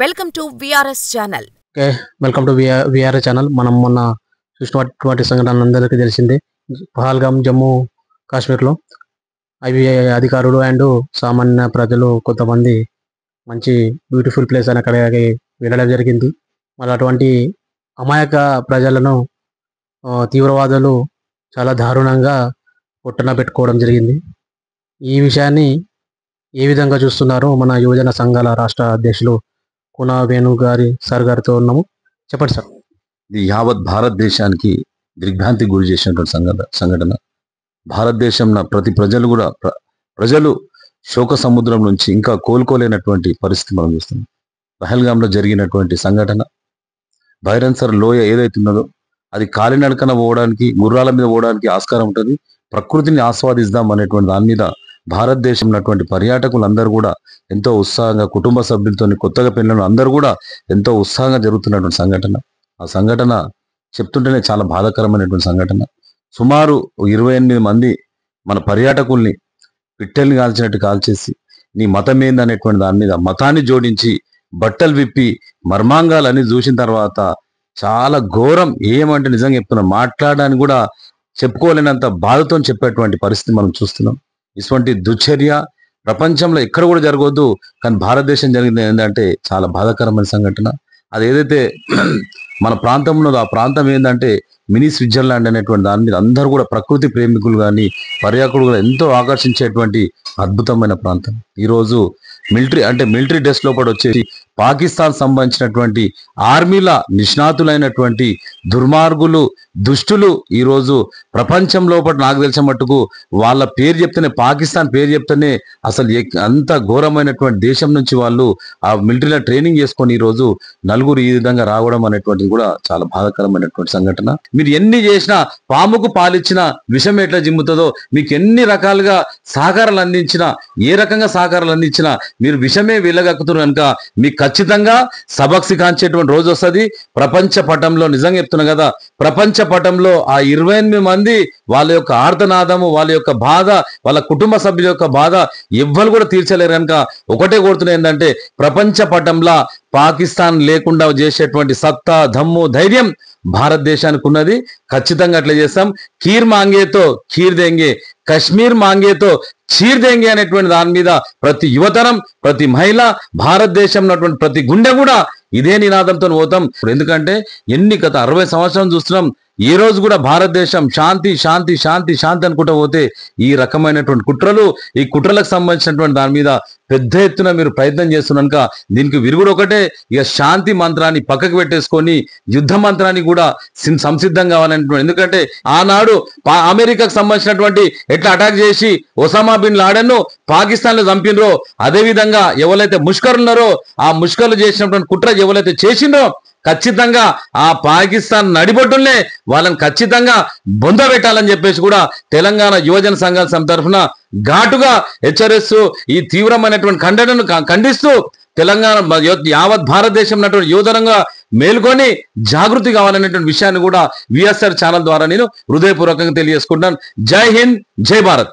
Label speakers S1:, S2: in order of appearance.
S1: Welcome to VRS channel.
S2: Okay, welcome to VRA channel. మనం మొన్న చూసినటువంటి సంఘటన అందరికీ తెలిసిందే. పహల్గామ్, జమ్మూ కాశ్మీర్లో ఐబీఐ అధికారులు అండ్ సామాన్య ప్రజలు కొంతమంది మంచి బ్యూటిఫుల్ ప్లేస్ అని అక్కడికి వెళ్ళడం జరిగింది. మరి అటువంటి అమాయక ప్రజలను తీవ్రవాదులు చాలా దారుణంగా పొట్టన పెట్టుకోవడం జరిగింది. ఈ విషయాన్ని ఏ విధంగా చూస్తున్నారు మన యువజన సంఘాల రాష్ట్ర అధ్యక్షులు కునా వేణు గారితో ఉన్నాము. చెప్పండి సార్.
S3: ఇది యావత్ భారతదేశానికి దిగ్భ్రాంతికి గురి చేసినటువంటి సంఘటన. భారతదేశంలో ప్రతి ప్రజలు శోక సముద్రం నుంచి ఇంకా కోలుకోలేనటువంటి పరిస్థితి మనం చూస్తున్నాం. పహల్గామ్లో జరిగినటువంటి సంఘటన, బైరన్సర్ లోయ ఏదైతే ఉన్నదో అది కాలినడకన పోవడానికి, గుర్రాల మీద పోవడానికి ఆస్కారం ఉంటుంది. ప్రకృతిని ఆస్వాదిద్దాం అనేటువంటి దాని మీద భారతదేశంలో ఉన్నటువంటి పర్యాటకులందరూ కూడా ఎంతో ఉత్సాహంగా, కుటుంబ సభ్యులతో, కొత్తగా పెళ్ళిన అందరూ కూడా ఎంతో ఉత్సాహంగా జరుగుతున్నటువంటి సంఘటన. ఆ సంఘటన చెప్తుంటేనే చాలా బాధాకరమైనటువంటి సంఘటన. సుమారు 28 మంది మన పర్యాటకుల్ని పిట్టెల్ని కాల్చినట్టు కాల్చేసి, నీ మతం ఏందనేటువంటి దాని మీద మతాన్ని జోడించి బట్టలు విప్పి మర్మాంగాలన్నీ చూసిన తర్వాత చాలా ఘోరం. ఏమంటే నిజంగా చెప్తున్నా, మాట్లాడడానికి కూడా చెప్పుకోలేనంత బాధతో చెప్పేటువంటి పరిస్థితి మనం చూస్తున్నాం. ఇటువంటి దుశ్చర్య ప్రపంచంలో ఎక్కడ కూడా జరగవద్దు, కానీ భారతదేశం జరిగింది ఏంటంటే చాలా బాధాకరమైన సంఘటన. అది ఏదైతే మన ప్రాంతంలో, ఆ ప్రాంతం ఏంటంటే మినీ స్విట్జర్లాండ్ అనేటువంటి దాని మీద అందరూ కూడా ప్రకృతి ప్రేమికులు కానీ పర్యాటకులు కూడా ఎంతో ఆకర్షించేటువంటి అద్భుతమైన ప్రాంతం. ఈరోజు మిలిటరీ డ్రెస్ లోపల వచ్చేసి పాకిస్తాన్ సంబంధించినటువంటి ఆర్మీల నిష్ణాతులైనటువంటి దుర్మార్గులు, దుష్టులు ఈరోజు ప్రపంచం లోపల నాకు తెలిసిన మట్టుకు వాళ్ళ పేరు చెప్తేనే, పాకిస్తాన్ పేరు చెప్తేనే అసలు అంత ఘోరమైనటువంటి దేశం నుంచి వాళ్ళు ఆ మిలిటరీలో ట్రైనింగ్ చేసుకొని ఈరోజు నలుగురు ఈ విధంగా రావడం అనేటువంటిది కూడా చాలా బాధాకరమైనటువంటి సంఘటన. మీరు ఎన్ని చేసినా, పాముకు పాలిచ్చినా విషం ఎట్లా జిమ్ముతుందో, మీకు ఎన్ని రకాలుగా సహకారాలు అందించినా, ఏ రకంగా సహకారాలు అందించినా మీరు విషమే వెళ్ళగక్కుతున్నారు కనుక మీకు ఖచ్చితంగా సబక్ సిఖాంచేటువంటి రోజు వస్తుంది. ప్రపంచ పటంలో నిజంగా చెప్తున్నా కదా, ప్రపంచ పటంలో ఆ 28 మంది వాళ్ళ యొక్క ఆర్తనాదము, వాళ్ళ యొక్క బాధ, వాళ్ళ కుటుంబ సభ్యుల యొక్క బాధ ఎవ్వరు కూడా తీర్చలేరు కనుక ఒకటే కోరుతున్నాయి ఏంటంటే, ప్రపంచ పటంలో పాకిస్తాన్ లేకుండా చేసేటువంటి సత్తా, దమ్ము, ధైర్యం భారతదేశానికి ఉన్నది. ఖచ్చితంగా అట్లా చేస్తాం. కీర్ మాంగేతో ఖీర్ దేంగే, కశ్మీర్ మాంగేతో చీర్ దేంగే అనేటువంటి దాని మీద ప్రతి యువతరం, ప్రతి మహిళ, భారతదేశంలో ఉన్నటువంటి ప్రతి గుండె కూడా ఇదే నినాదంతో పోతాం. ఎందుకంటే గత 60 సంవత్సరం చూస్తున్నాం, ఈ రోజు కూడా భారతదేశం శాంతి శాంతి శాంతి శాంతి అనుకుంటూ పోతే ఈ రకమైనటువంటి ఈ కుట్రలకు సంబంధించినటువంటి దాని మీద పెద్ద ఎత్తున మీరు ప్రయత్నం చేస్తున్నాక దీనికి విరుగుడు ఒకటే, ఇక శాంతి మంత్రాన్ని పక్కకు పెట్టేసుకొని యుద్ధ మంత్రాన్ని కూడా సంసిద్ధం కావాలనేటువంటి. ఎందుకంటే ఆనాడు అమెరికాకు సంబంధించినటువంటి ఎట్లా అటాక్ చేసి ఒసామా బిన్ లాడెన్ను పాకిస్తాన్ లో చంపినరో, అదే విధంగా ఎవరైతే ముష్కర్లు ఉన్నారో ఆ ముష్కర్లు చేసినటువంటి కుట్ర ఎవరైతే చేసిండ్రో ఖచ్చితంగా ఆ పాకిస్తాన్ నడిబొడ్డుల్నే వాళ్ళని ఖచ్చితంగా బొంద పెట్టాలని చెప్పేసి కూడా తెలంగాణ యువజన సంఘాల తరఫున ఘాటుగా హెచ్చరిస్తూ ఈ తీవ్రమైనటువంటి ఖండనను ఖండిస్తూ తెలంగాణ యావత్ భారతదేశం ఉన్నటువంటి యువతరంగా మేల్కొని జాగృతి కావాలనేటువంటి విషయాన్ని కూడా విఎస్ఆర్ ఛానల్ ద్వారా నేను హృదయపూర్వకంగా తెలియజేసుకుంటాను. జై హింద్, జై భారత్.